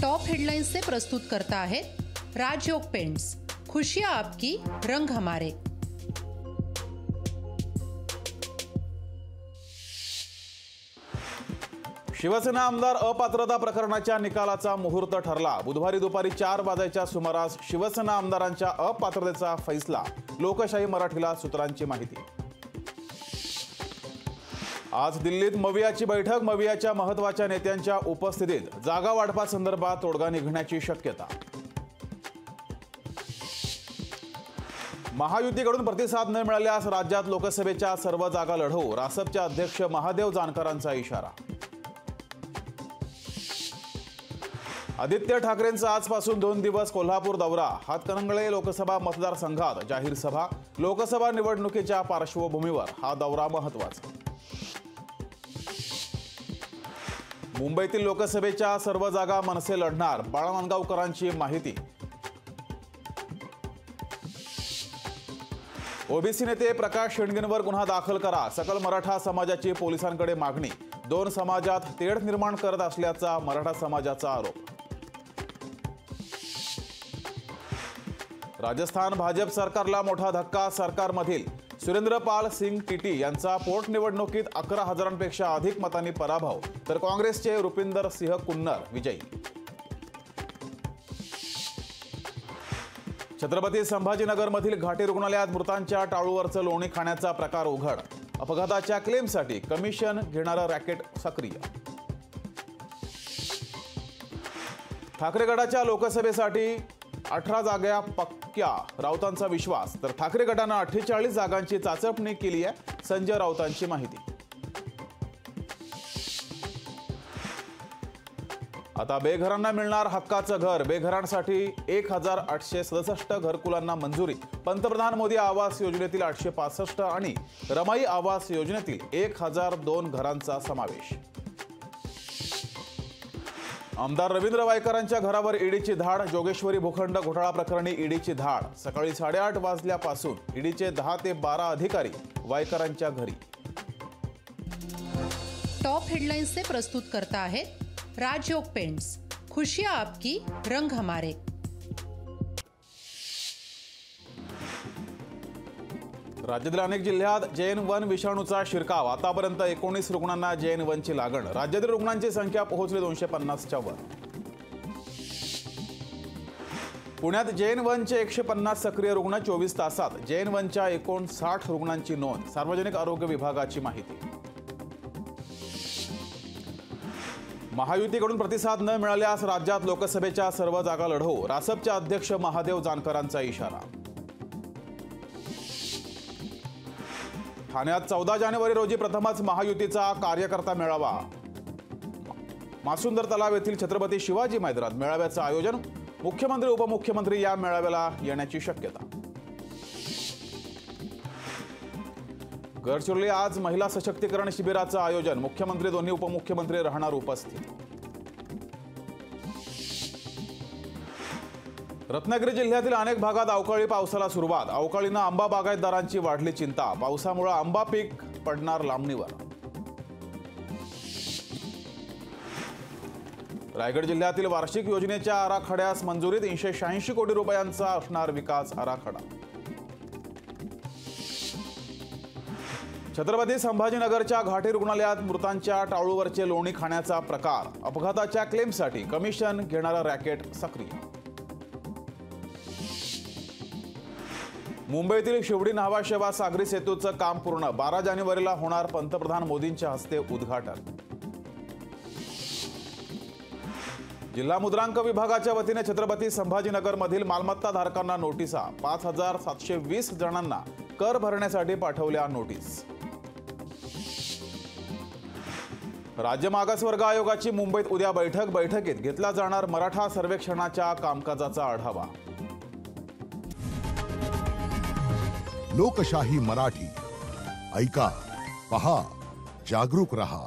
Top headlines से प्रस्तुत करता है राजयोग पेंट्स। खुशियां आपकी, रंग हमारे। शिवसेना आमदार अपात्रता प्रकरणाच्या निकालाचा मुहूर्त ठरला। बुधवारी दुपारी 4 वाजेच्या सुमारास शिवसेना आमदारांच्या अपात्रतेचा फैसला। लोकशाही मराठीला सूत्रांची माहिती। आज दिल्लीत मवियाची बैठक। मवियाच्या महत्त्वाच्या नेत्यांच्या उपस्थितीत जागा वाटपासंदर्भात तोडगा निघण्याची शक्यता। महायुतीकडून प्रतिसाद न मिळाल्यास राज्यात लोकसभेच्या सर्व जागा लढवू, रासपचे अध्यक्ष महादेव जानकरांचा इशारा। आदित्य ठाकरेंचा आजपासून 2 दिवस कोल्हापूर दौरा। हातकणंगले लोकसभा मतदारसंघात जाहीर सभा। लोकसभा निवडणुकीच्या पार्श्वभूमीवर हा दौरा महत्त्वाचा। मुंबईतील लोकसभेच्या सर्व जागा मनसे लढणार, बाळा नांदगावकरांची माहिती। ओबीसी नेते प्रकाश शेंडगेंवर गुन्हा दाखल करा, सकल मराठा समाजाची पोलिसांकडे मागणी। 2 समाजात तेढ निर्माण करत असल्याचा मराठा समाजाचा आरोप। राजस्थान भाजप सरकारला मोठा धक्का। सरकारमधील सुरेंद्रपाल सिंग टीटी यांचा पोटनिवडणुकीत 11,000पेक्षा अधिक मतांनी पराभव, तर काँग्रेसचे रुपिंदर सिंह कुन्नर विजयी। छत्रपती संभाजीनगरमधील घाटी रुग्णालयात मृतांच्या टाळूवरचं लोणी खाण्याचा प्रकार उघड। अपघाताच्या क्लेमसाठी कमिशन घेणारं रॅकेट सक्रिय। ठाकरे गटाच्या लोकसभेसाठी 18 जागा पक्क्या, राऊतांचा विश्वास। तर ठाकरे गटानं 48 जागांची चाचपणी केली आहे, संजय राऊतांची माहिती। आता बेघरांना मिळणार हक्काचं घर। बेघरांसाठी 1867 घरकुलांना मंजुरी। पंतप्रधान मोदी आवास योजनेतील 865 आणि रमाई आवास योजनेतील 1002 घरांचा समावेश। आमदार रवींद्र वायकरांच्या घरावर ईडीची धाड। जोगेश्वरी भूखंड घोटाळा प्रकरणी ईडीची धाड। सकाळी 8:30 वाजल्यापासून ईडीचे 10 ते 12 अधिकारी वायकरांच्या घरी। टॉप हेडलाइन्स से प्रस्तुत करता है राजयोग पेंट्स। खुशियां आपकी, रंग हमारे। राज्यातील अनेक जिल्ह्यात JN1 विषाणूचा शिरकाव। आतापर्यंत 19 रुग्णांना JN1ची लागण। राज्यातील रुग्णांची संख्या पोहोचली 250च्या वर। पुण्यात JN1चे 150 सक्रिय रुग्ण। 24 तासात JN1च्या 59 रुग्णांची नोंद। सार्वजनिक आरोग्य विभागाची माहिती। महायुतीकडून प्रतिसाद न मिळाल्यास राज्यात लोकसभेच्या सर्व जागा लढवू, रासपचे अध्यक्ष महादेव जानकरांचा इशारा। ठाण्यात 14 जानेवारी रोजी प्रथमच महायुतीचा कार्यकर्ता मेळावा। मासुंदर तलाव येथील छत्रपती शिवाजी मैदानात मेळाव्याचं आयोजन। मुख्यमंत्री उपमुख्यमंत्री या मेळाव्याला येण्याची शक्यता। गडचिरोली आज महिला सशक्तीकरण शिबिराचं आयोजन। मुख्यमंत्री, दोन्ही उपमुख्यमंत्री राहणार उपस्थित। रत्नागिरी जिल्ह्यातील अनेक भागात अवकाळी पावसाला सुरुवात। अवकाळीनं आंबा बागायतदारांची वाढली चिंता। पावसामुळे आंबा पीक पडणार लांबणीवर। रायगड जिल्ह्यातील वार्षिक योजनेच्या आराखड्यास मंजुरी। 386 कोटी रुपयांचा असणार विकास आराखडा। छत्रपती संभाजीनगरच्या घाटी रुग्णालयात मृतांच्या टाळूवरचे लोणी खाण्याचा प्रकार। अपघाताच्या क्लेमसाठी कमिशन घेणारं रॅकेट सक्रिय। मुंबईतील शिवडी न्हावा सागरी सेतूचं काम पूर्ण। 12 जानेवारीला होणार पंतप्रधान मोदींच्या हस्ते उद्घाटन। जिल्हा मुद्रांक विभागाच्या वतीने छत्रपती संभाजीनगरमधील मालमत्ता धारकांना नोटिसा। 5720 जणांना कर भरण्यासाठी पाठवल्या नोटीस। राज्य मागासवर्ग आयोगाची मुंबईत उद्या बैठक। बैठकीत घेतला जाणार मराठा सर्वेक्षणाच्या कामकाजाचा आढावा। लोकशाही मराठी ऐका, पहा, जागरूक रहा।